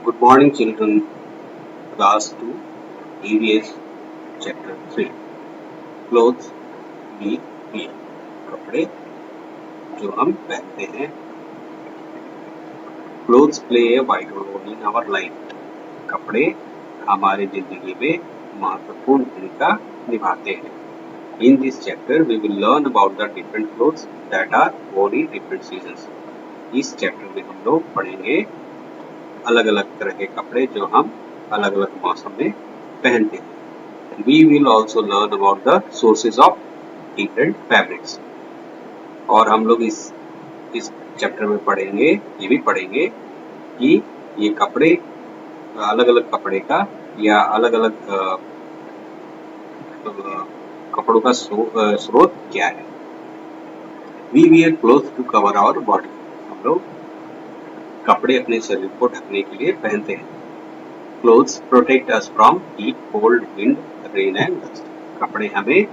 Good morning, children. Class 2, EVS, Chapter 3. Clothes we wear. कपड़े जो हम पहनते हैं. Clothes play a vital role in our life. कपड़े हमारी जिंदगी में महत्वपूर्ण भूमिका निभाते हैं. In this chapter, we will learn about the different clothes that are worn in different seasons. इस चैप्टर में हम लोग पढ़ेंगे अलग अलग तरह के कपड़े जो हम अलग अलग मौसम में पहनते हैं. We will also learn about the sources of different fabrics. और हम लोग इस चैप्टर में पढ़ेंगे, ये भी पढ़ेंगे कि ये कपड़े अलग अलग कपड़े का या अलग अलग कपड़ों का स्रोत क्या है. We wear clothes to cover our body. हम लोग कपड़े अपने शरीर को ढकने के लिए पहनते हैं. Clothes protect us from heat, cold, wind, rain and dust. कपड़े हमें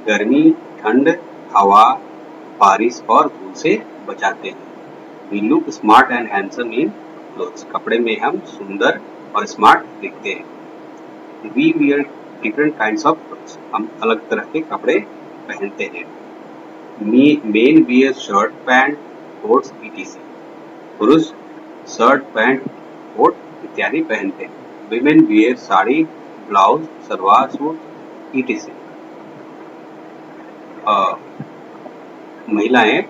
गर्मी, ठंड, हवा, बारिश और धूल से बचाते हैं. We look smart and handsome in clothes. कपड़े में हम सुंदर और स्मार्ट दिखते हैं. We wear different kinds of clothes. हम अलग तरह के कपड़े पहनते हैं. Men wear shirt, pant, coats, etc. पुरुष शर्ट, पैंट, कोट इत्यादि पहनते हैं. Women wear sari, blouse, salwar suit, etc. महिलाएं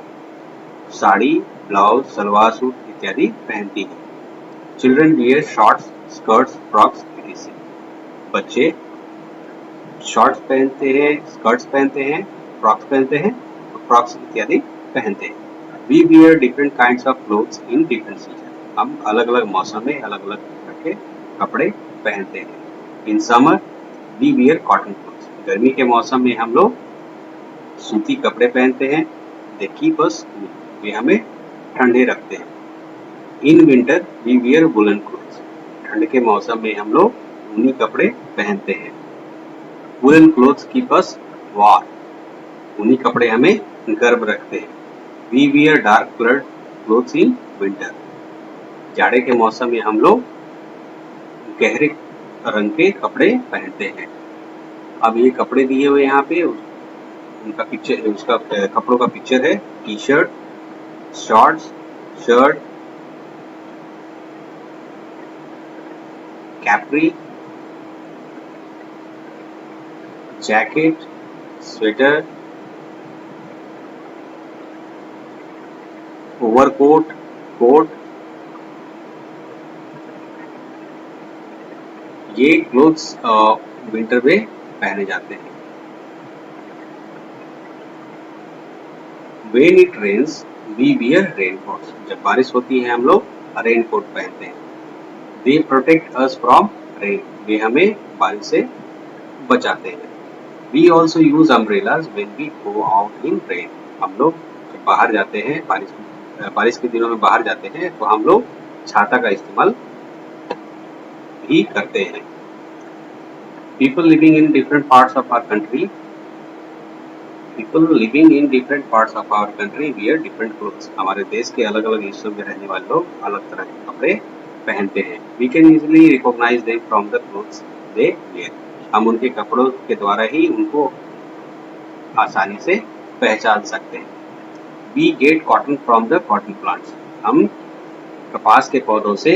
साड़ी, ब्लाउज, सलवार सूट इत्यादि पहनती हैं. Children wear shorts, skirts, frocks, etc. बच्चे शॉर्ट्स पहनते हैं, स्कर्ट्स पहनते हैं, फ्रॉक्स पहनते हैं, फ्रॉक्स इत्यादि पहनते हैं. We wear different kinds of clothes in different seasons. हम अलग अलग मौसम में अलग अलग तरह के कपड़े पहनते हैं. In summer we wear cotton clothes. गर्मी के मौसम में हम लोग सूती कपड़े पहनते हैं. They keep us cool. वे हमें ठंडे रखते हैं. In winter we wear woolen clothes. ठंड के मौसम में हम लोग ऊनी कपड़े पहनते हैं. Woolen clothes keep us warm. ऊनी कपड़े हमें गर्म रखते हैं. We wear dark colored clothes in winter. जाड़े के मौसम में हम लोग गहरे रंग के कपड़े पहनते हैं. अब ये कपड़े दिए हुए यहाँ पे उनका पिक्चर, उसका कपड़ों का पिक्चर है. T shirt, shorts, shirt, capri, jacket, sweater, overcoat, coat. ये क्लोथ्स विंटर में पहने जाते हैं. When it rains, we wear raincoats. जब बारिश होती है हम लोग रेनकोट पहनते हैं. They protect us from rain. वे हमें बारिश से बचाते हैं. We also use umbrellas when we go out in rain. हम लोग जब बाहर जाते हैं, बारिश के दिनों में बाहर जाते हैं तो हम लोग छाता का इस्तेमाल भी करते हैं. People living in different parts of our country wear different clothes. हमारे देश के अलग अलग हिस्सों में रहने वाले लोग अलग तरह के कपड़े पहनते हैं. We can easily recognize them from the clothes they wear. हम उनके कपड़ों के द्वारा ही उनको आसानी से पहचान सकते हैं. We get cotton from the cotton plants. हम कपास के पौधों से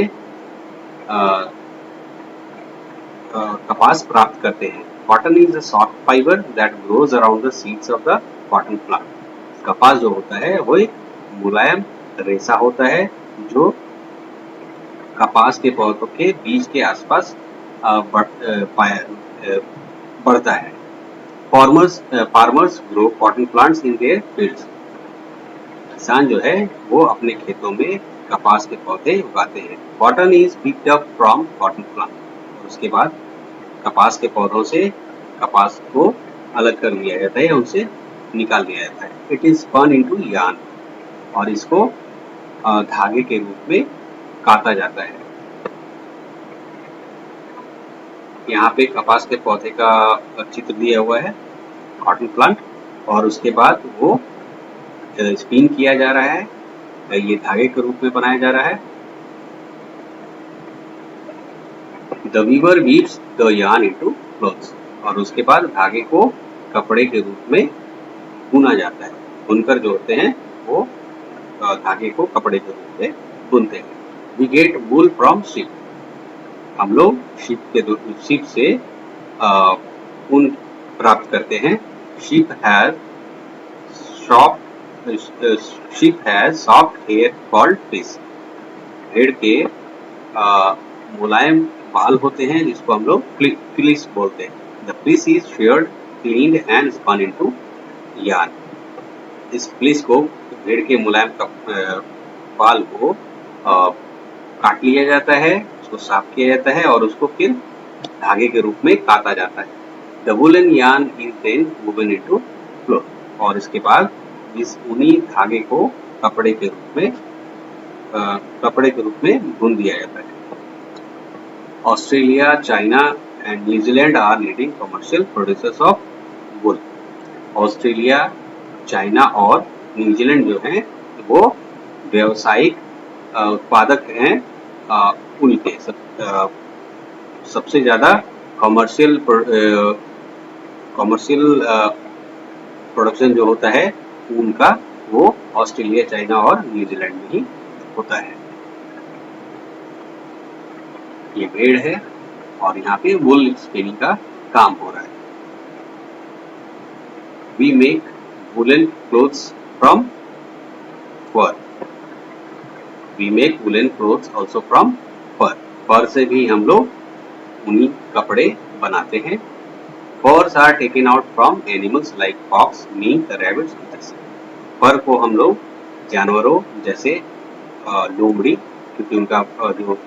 कपास प्राप्त करते हैं. Cotton is a soft fiber that grows around the seeds of the cotton plant. कपास जो होता है वो एक मुलायम रेशा होता है जो कपास के पौधों के बीज के आसपास बढ़ता है. Farmers grow cotton plants in their fields. किसान जो है वो अपने खेतों में कपास के पौधे उगाते हैं. Cotton is picked up from cotton plant. उसके बाद कपास के पौधों से कपास को अलग कर लिया जाता है, उनसे निकाल लिया जाता है. It is spun into yarn. और इसको धागे के रूप में काटा जाता है. यहाँ पे कपास के पौधे का चित्र दिया हुआ है, कॉटन प्लांट, और उसके बाद वो स्पिन किया जा रहा है, ये धागे के रूप में बनाया जा रहा है. The weaver weaves the yarn into clothes, और उसके बाद धागे को कपड़े के रूप में बुना जाता है। बुनकर जो होते हैं वो धागे को कपड़े के रूप में बुनते हैं। We get wool from sheep, हम लोग शीप से ऊन प्राप्त करते हैं। Sheep has soft hair called fleece, भेड़ के मुलायम बाल होते हैं जिसको हम लोग फ्लीस बोलते हैं। The fleece is sheared, cleaned and spun into yarn, इस फ्लीस को, भेड़ के मुलायम बाल को काट लिया जाता है, उसको साफ किया जाता है और उसको फिर धागे के रूप में काता जाता है। The woollen yarn is then woven into cloth, और इसके बाद इस ऊनी धागे को कपड़े के रूप में बुन दिया जाता है। Australia, China and New Zealand are leading commercial producers of wool. Australia, China और न्यूजीलैंड जो हैं वो व्यावसायिक उत्पादक हैं ऊन के। सबसे ज़्यादा कमर्शियल प्रोडक्शन जो होता है ऊन का वो ऑस्ट्रेलिया, चाइना और न्यूजीलैंड में ही होता है। ये भेड़ है और यहाँ पे वुल स्पिनिंग का काम हो रहा है। We make woollen clothes from fur, we make woollen clothes also from fur, fur से भी हम लोग ऊनी कपड़े बनाते हैं। Furs are taken out from animals like fox, mink, rabbits. Fur को हम लोग जानवरों जैसे लोमड़ी, क्योंकि उनका जो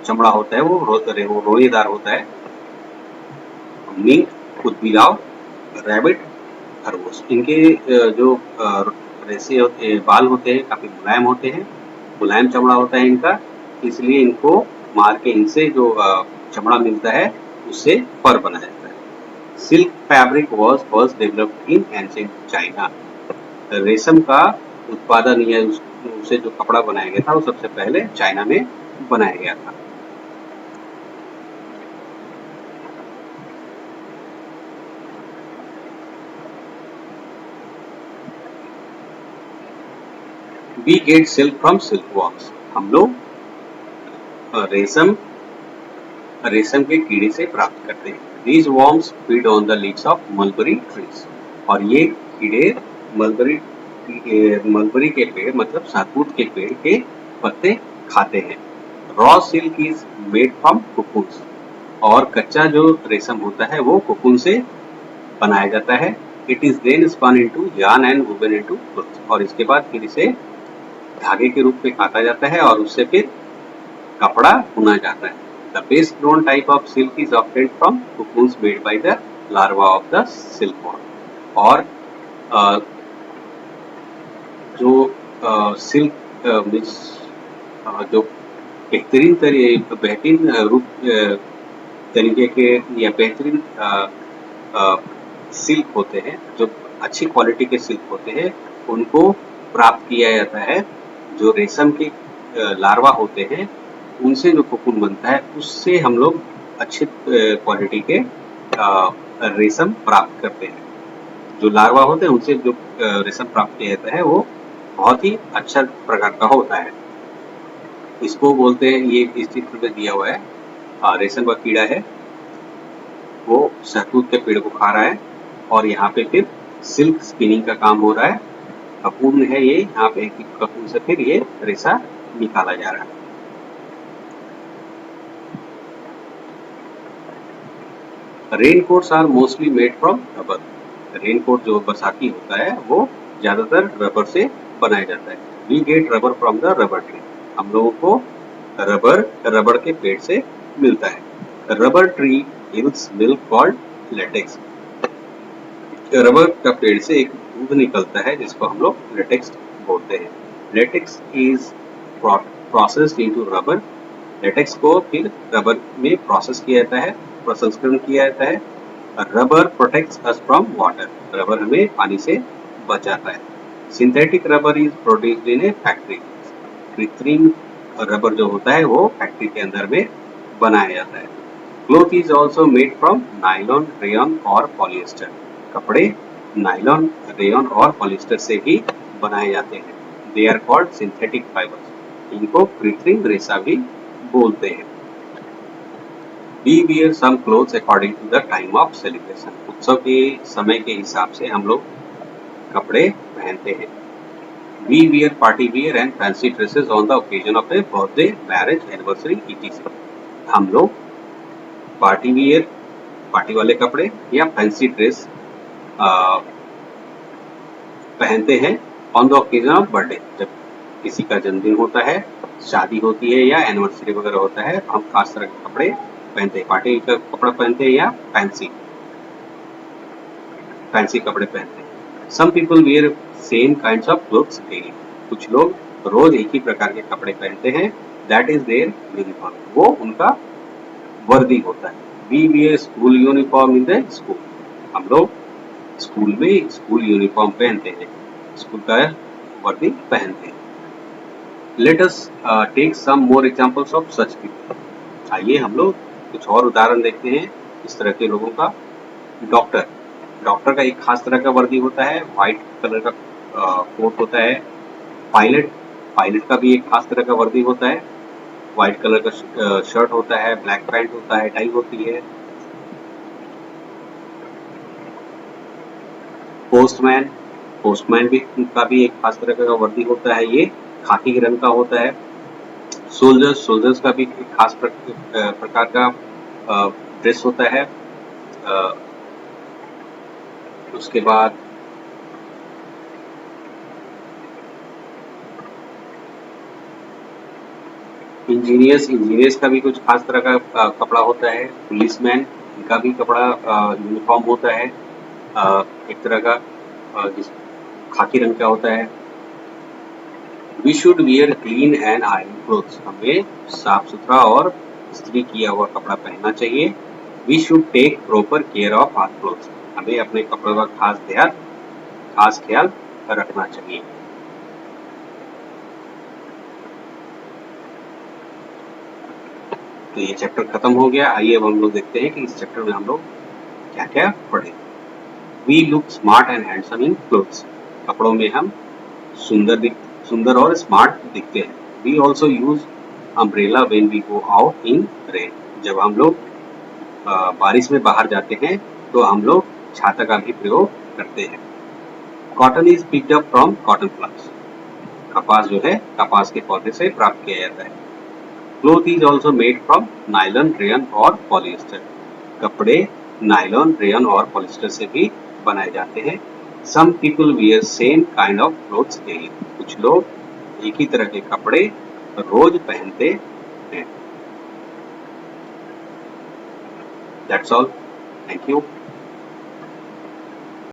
चमड़ा होता है वो रोएदार होता है। मिंक, कुदबिलाव, रैबिट, खरगोश, इनके जो रेसे होते बाल होते हैं काफी मुलायम होते हैं, मुलायम चमड़ा होता है इनका, इसलिए इनको मार के इनसे जो चमड़ा मिलता है उससे फर बनाया जाता है। Silk fabric was first developed in ancient China, रेशम का उत्पादन या उससे जो कपड़ा बनाया गया था वो सबसे पहले चाइना में बनाया गया था। We get silk from silkworms, हम लोग रेशम के कीड़े से प्राप्त करते हैं। These worms feed on the leaves of mulberry trees, और ये कीड़े मलबरी के पेड़ मतलब सातूत के पेड़ के पत्ते खाते हैं। Raw silk is made from cocoons, और कच्चा जो रेशम होता है वो कोकून से बनाया जाता है। It is then spun into yarn and woven into cloth, और इसके बाद फिर इसे धागे के रूप में काटा जाता है और उससे फिर कपड़ा बुना जाता है। The best known type of silk is obtained from cocoons made by the larva of the silkworm, और जो सिल्क जो बेहतरीन तरीके के या बेहतरीन सिल्क होते हैं, जो अच्छी क्वालिटी के सिल्क होते हैं, उनको प्राप्त किया जाता है। जो रेशम के लार्वा होते हैं उनसे जो कोकून बनता है उससे हम लोग अच्छे क्वालिटी के रेशम प्राप्त करते हैं। जो लार्वा होते हैं उनसे जो रेशम प्राप्त किया जाता है वो बहुत ही अच्छा प्रकार का होता है। इसको बोलते हैं, ये इस चित्र में दिया हुआ है, रेशम का कीड़ा है, वो शहतूत के पेड़ को खा रहा है और यहाँ पे फिर सिल्क स्पिनिंग का काम हो रहा है। कपून है ये, यहाँ पे कपून से फिर ये रेशा निकाला जा रहा है। Raincoats are mostly made from rubber, raincoat जो बरसाती होता है वो ज्यादातर रबर से बनाया जाता है। We get rubber from the rubber tree, हम लोगों को रबर के पेड़ से मिलता है। Rubber tree yields milk called latex, rubber का पेड़ से एक दूध निकलता है जिसको हम लोग लेटेक्स बोलते हैं। Latex is processed into rubber, latex को फिर रबर में प्रोसेस किया जाता है, प्रसंस्करण किया जाता है। Rubber protects us from water, rubber हमें पानी से बचाता है। Synthetic rubber is produced in A factory, कृत्रिम रबर जो होता है वो फैक्ट्री के अंदर में बनाया जाता है। Cloth is also made from nylon, rayon और पॉलिएस्टर। कपड़े नाइलॉन, रेयन और पॉलिएस्टर से भी बनाए जाते हैं। They are called synthetic fibres. इनको कृत्रिम रेशा भी बोलते हैं। We wear some clothes according to the time of celebration. उत्सव के समय के हिसाब से हम लोग कपड़े पहनते हैं। We wear party wear and fancy dresses on the occasion of a birthday, marriage, anniversary, etc. हम लोग पार्टी वियर, पार्टी वाले कपड़े या फैंसी ड्रेस पहनते हैं on the occasion of birthday, जब किसी का जन्मदिन होता है, शादी होती है या एनिवर्सरी वगैरह होता है, हम खास तरह के कपड़े पहनते हैं। पार्टी का कपड़ा पहनते हैं या फैंसी कपड़े पहनते हैं। Some people wear same kinds of clothes daily. कुछ लोग रोज एक ही प्रकार के कपड़े पहनते हैं। That is their uniform. वो उनका वर्दी होता है। We wear school uniform in the school. हम लोग स्कूल में स्कूल यूनिफॉर्म पहनते हैं, स्कूल का वर्दी पहनते हैं। Let us take some more examples of such people. आइए हम लोग कुछ और उदाहरण देखते हैं इस तरह के लोगों का। डॉक्टर का एक खास तरह का वर्दी होता है, व्हाइट कलर का कोट होता है। पायलट का भी एक खास तरह का वर्दी होता है, व्हाइट कलर का शर्ट होता है, ब्लैक पैंट होता है, टाई होती है। पोस्टमैन भी का भी एक खास तरह का वर्दी होता है, ये खाकी रंग का होता है। सोल्जर्स का भी एक खास प्रकार का ड्रेस होता है। उसके बाद इंजीनियर्स का भी कुछ खास तरह का कपड़ा होता है। पुलिसमैन का भी कपड़ा यूनिफॉर्म होता है, एक तरह का जिस खाकी रंग का होता है। We should wear clean and iron clothes. हमें साफ सुथरा और इस्त्री किया हुआ कपड़ा पहनना चाहिए। We should take proper care of our clothes. हमें अपने कपड़ों का खास ख्याल रखना चाहिए। तो ये चैप्टर खत्म हो गया। आइए अब हम लोग देखते हैं कि इस चैप्टर में हम लोग क्या क्या पढ़े। We look smart and handsome in clothes. कपड़ों में हम सुंदर और स्मार्ट दिखते हैं। We also use umbrella when we go out in rain. जब हम लोग बारिश में बाहर जाते हैं तो हम लोग छाता का भी प्रयोग करते हैं। Cotton is picked up from cotton plants. कपास जो है कपास के पौधे से प्राप्त किया जाता है। Cloth is also made from nylon, rayon और पॉलिएस्टर। कपड़े नाइलॉन, रेयन और पॉलिएस्टर से भी बनाए जाते हैं। Some people wear same kind of clothes daily. कुछ लोग एक ही तरह के कपड़े रोज पहनते हैं। That's all. Thank you.